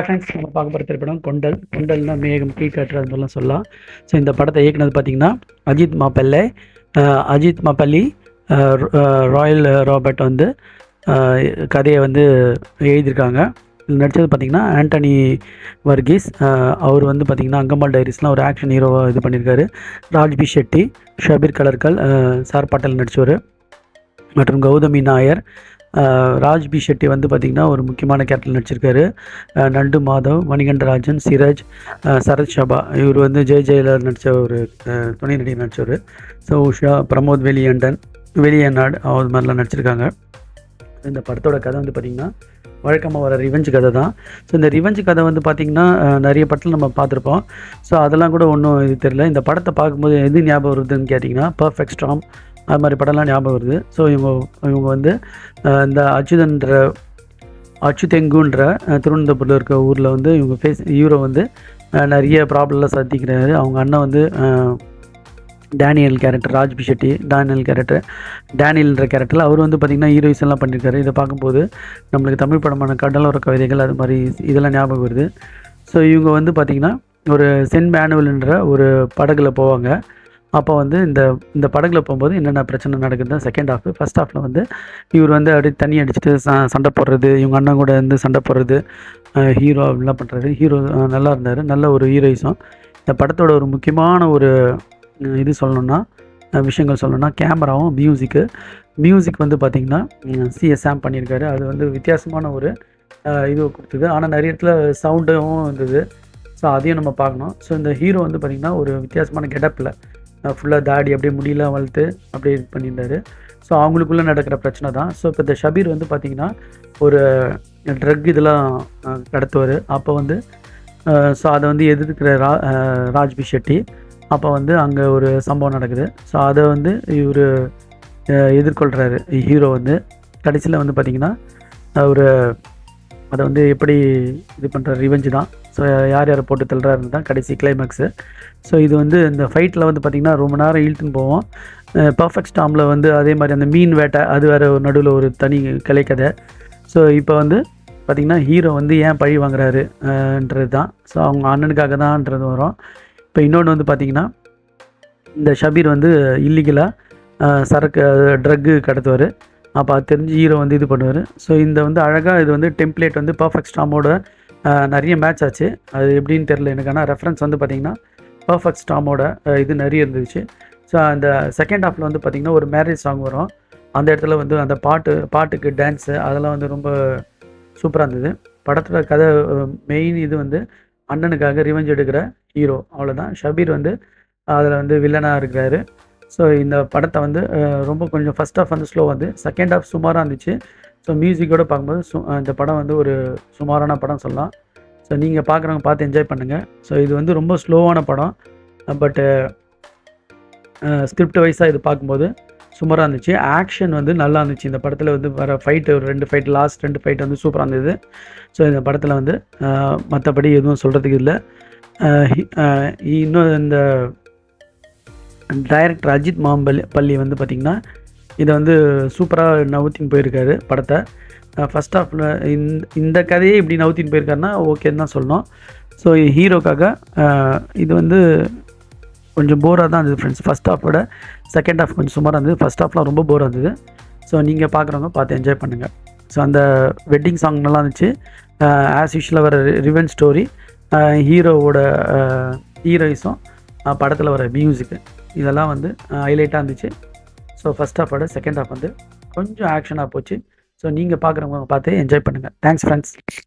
Friends, நம்ம பார்க்க போகிற திரைப்படம் கொண்டல். கொண்டல்னா மேகம், கீழ்காற்று அது மாதிரிலாம் சொல்லலாம். ஸோ இந்த படத்தை இயக்குனது பார்த்திங்கன்னா அஜித் மாப்பல்லே, அஜித் மாப்பள்ளி, ராயல் ராபர்ட் வந்து கதையை வந்து எழுதியிருக்காங்க. நடித்தது பார்த்திங்கன்னா ஆண்டனி வர்கீஸ். அவர் வந்து பார்த்திங்கன்னா அங்கம்மாள் டைரிஸ்லாம் ஒரு ஆக்ஷன் ஹீரோவாக இது பண்ணியிருக்காரு. ராஜ்பி ஷெட்டி, ஷபீர் கலர்கல், சார் பாட்டல் நடித்தவர் மற்றும் கௌதமி நாயர். ராஜ்பி ஷெட்டி வந்து பார்த்திங்கன்னா ஒரு முக்கியமான கேரக்டர் நடிச்சிருக்காரு. நண்டு மாதவ், மணிகண்டராஜன், சிராஜ், சரத் ஷபா இவர் வந்து ஜெயலலிதா நடித்த ஒரு துணை நடிகர் நடித்தவர். ஸோ உஷா, பிரமோத் வெளியநாடு அது மாதிரிலாம் நடிச்சிருக்காங்க. இந்த படத்தோட கதை வந்து பார்த்திங்கன்னா வழக்கமாக வர ரிவெஞ்ச் கதை தான். ஸோ இந்த ரிவெஞ்ச் கதை வந்து பார்த்திங்கன்னா நிறைய படத்தில் நம்ம பார்த்துருப்போம். ஸோ அதெல்லாம் கூட ஒன்றும் இது தெரியல. இந்த படத்தை பார்க்கும்போது எது ஞாபகம் வருதுன்னு கேட்டிங்கன்னா பர்ஃபெக்ட் ஸ்டார்ம் அது மாதிரி படம்லாம் ஞாபகம் வருது. ஸோ இவங்க வந்து இந்த அச்சுதெங்குன்ற திருவனந்தபுரத்தில் இருக்க ஊரில் வந்து இவங்க ஹீரோ வந்து நிறைய ப்ராப்ளம்லாம் சந்திக்கிறாரு. அவங்க அண்ணன் வந்து டேனியல் கேரக்டர், ராஜ்பி ஷெட்டி டேனியல்ன்ற கேரக்டரில் அவர் வந்து பார்த்திங்கன்னா ஹீரோயிஸ் எல்லாம் பண்ணியிருக்காரு. இதை பார்க்கும்போது நம்மளுக்கு தமிழ் படமான கடலோர கவிதைகள் அது மாதிரி இதெல்லாம் ஞாபகம் வருது. ஸோ இவங்க வந்து பார்த்திங்கன்னா ஒரு சென்ட் மேனுவல்ன்ற ஒரு படகுல போவாங்க. அப்போ வந்து இந்த படகுல போகும்போது என்னென்ன பிரச்சனை நடக்குது செகண்ட் ஹாஃப். ஃபஸ்ட் ஹாஃபில் வந்து இவர் வந்து அப்படியே தண்ணி அடிச்சுட்டு சண்டை போடுறது, இவங்க அண்ணன் கூட வந்து சண்டை போடுறது, ஹீரோ அப்படிலாம் பண்ணுறாரு. ஹீரோ நல்லா இருந்தார், நல்ல ஒரு ஹீரோயிஸும். இந்த படத்தோட ஒரு முக்கியமான ஒரு இது சொல்லணுன்னா விஷயங்கள் சொல்லணுன்னா கேமராவும் மியூசிக் வந்து பார்த்திங்கன்னா சிஎஸ்ஆம் பண்ணியிருக்காரு. அது வந்து வித்தியாசமான ஒரு இது கொடுத்தது. ஆனால் நிறைய இடத்துல சவுண்டும் இருந்தது. ஸோ அதையும் நம்ம பார்க்கணும். ஸோ இந்த ஹீரோ வந்து பார்த்திங்கன்னா ஒரு வித்தியாசமான கெட்டப்பில் ஃபுல்லாக தாடி அப்படியே முடியெல்லாம் வளர்த்து அப்படியே இது பண்ணியிருந்தார். ஸோ அவங்களுக்குள்ளே நடக்கிற பிரச்சனை தான். ஸோ இப்போ இந்த ஷபீர் வந்து பார்த்திங்கன்னா ஒரு ட்ரக் இதெல்லாம் கடத்துவார். அப்போ வந்து ஸோ அதை வந்து எதிர்க்கிற ராஜ்பி ஷெட்டி. அப்போ வந்து அங்கே ஒரு சம்பவம் நடக்குது. ஸோ அதை வந்து இவர் எதிர்கொள்கிறாரு ஹீரோ வந்து. கடைசியில் வந்து பார்த்திங்கன்னா ஒரு அதை வந்து எப்படி இது பண்ணுற ரிவெஞ்சு தான். ஸோ யார் போட்டு தள்ளுறாருன்னு தான் கடைசி கிளைமேக்ஸு. ஸோ இது வந்து இந்த ஃபைட்டில் வந்து பார்த்திங்கன்னா ரொம்ப நேரம் இழுத்துன்னு போவோம். பர்ஃபெக்ட் ஸ்டார்மில் வந்து அதே மாதிரி அந்த மீன் வேட்டை அது வேறு ஒரு நடுவில் ஒரு தனி கலைக்கதை. ஸோ இப்போ வந்து பார்த்திங்கன்னா ஹீரோ வந்து ஏன் பழி வாங்குறாருன்றது தான். ஸோ அவங்க அண்ணனுக்காக தான்ன்றது வரும். இப்போ இன்னொன்று வந்து பார்த்திங்கன்னா இந்த ஷபீர் வந்து இல்லீகலாக சரக்கு ட்ரக்கு கடத்துவார். அப்போ அது தெரிஞ்சு ஹீரோ வந்து இது பண்ணுவார். ஸோ இந்த வந்து அழகாக இது வந்து டெம்ப்ளேட் வந்து பர்ஃபெக்ட் ஸ்டார்மோட நிறைய மேட்ச் ஆச்சு. அது எப்படின்னு தெரில எனக்கு. ஆனால் ரெஃபரன்ஸ் வந்து பார்த்திங்கன்னா பர்ஃபெக்ட் ஸ்டார்மோட இது நிறைய இருந்துச்சு. ஸோ அந்த செகண்ட் ஹாஃபில் வந்து பார்த்திங்கன்னா ஒரு மேரேஜ் சாங் வரும். அந்த இடத்துல வந்து அந்த பாட்டுக்கு டான்ஸு அதெல்லாம் வந்து ரொம்ப சூப்பராக இருந்தது. படத்தோட கதை மெயின் இது வந்து அண்ணனுக்காக ரிவெஞ்ச் எடுக்கிற ஹீரோ, அவ்வளோதான். ஷபீர் வந்து அதில் வந்து வில்லனாக இருக்கிறாரு. ஸோ இந்த படத்தை வந்து ரொம்ப கொஞ்சம் ஃபஸ்ட் ஹாஃப் வந்து ஸ்லோ வந்து செகண்ட் ஹாஃப் சுமாராக இருந்துச்சு. ஸோ மியூசிக்கோடு பார்க்கும்போது இந்த படம் வந்து ஒரு சுமாரான படம் சொல்லலாம். ஸோ நீங்கள் பார்க்குறவங்க பார்த்து என்ஜாய் பண்ணுங்கள். ஸோ இது வந்து ரொம்ப ஸ்லோவான படம். பட்டு ஸ்கிரிப்ட் வைஸாக இது பார்க்கும்போது சுமாராக இருந்துச்சு. ஆக்ஷன் வந்து நல்லா இருந்துச்சு. இந்த படத்தில் வந்து வர ஃபைட்டு ஒரு 2 ஃபைட், லாஸ்ட் 2 ஃபைட் வந்து சூப்பராக இருந்தது. ஸோ இந்த படத்தில் வந்து மற்றபடி எதுவும் சொல்கிறதுக்கு இல்லை. இன்னும் இந்த டைரக்டர் அஜித் மாப்பள்ளி வந்து பார்த்திங்கன்னா இதை வந்து சூப்பராக நவுத்தின்னு போயிருக்காரு படத்தை. ஃபஸ்ட் ஹாஃபில் இந்த கதையே இப்படி நவுத்தின்னு போயிருக்காருன்னா ஓகேன்னு தான் சொல்லணும். ஸோ ஹீரோக்காக இது வந்து கொஞ்சம் போராக தான் இருந்தது ஃப்ரெண்ட்ஸ். ஃபஸ்ட் ஹாஃபோட செகண்ட் ஹாஃப் கொஞ்சம் சுமாராக இருந்தது. ஃபஸ்ட் ஹாஃப்லாம் ரொம்ப போராக இருந்தது. ஸோ நீங்கள் பார்க்குறவங்க பார்த்து என்ஜாய் பண்ணுங்கள். ஸோ அந்த வெட்டிங் சாங் நல்லா இருந்துச்சு. ஆஸ் யூஷுவலாக வர ரிவெஞ்ச் ஸ்டோரி, ஹீரோவோட ஹீரோயிஸும் படத்தில் வர மியூசிக்கு இதெல்லாம் வந்து ஹைலைட்டாக இருந்துச்சு. ஸோ ஃபஸ்ட் ஹாஃபோட செகண்ட் ஹாஃப் வந்து கொஞ்சம் ஆக்ஷனாக போச்சு. ஸோ நீங்கள் பார்க்குறவங்க பார்த்து என்ஜாய் பண்ணுங்கள். Thanks friends.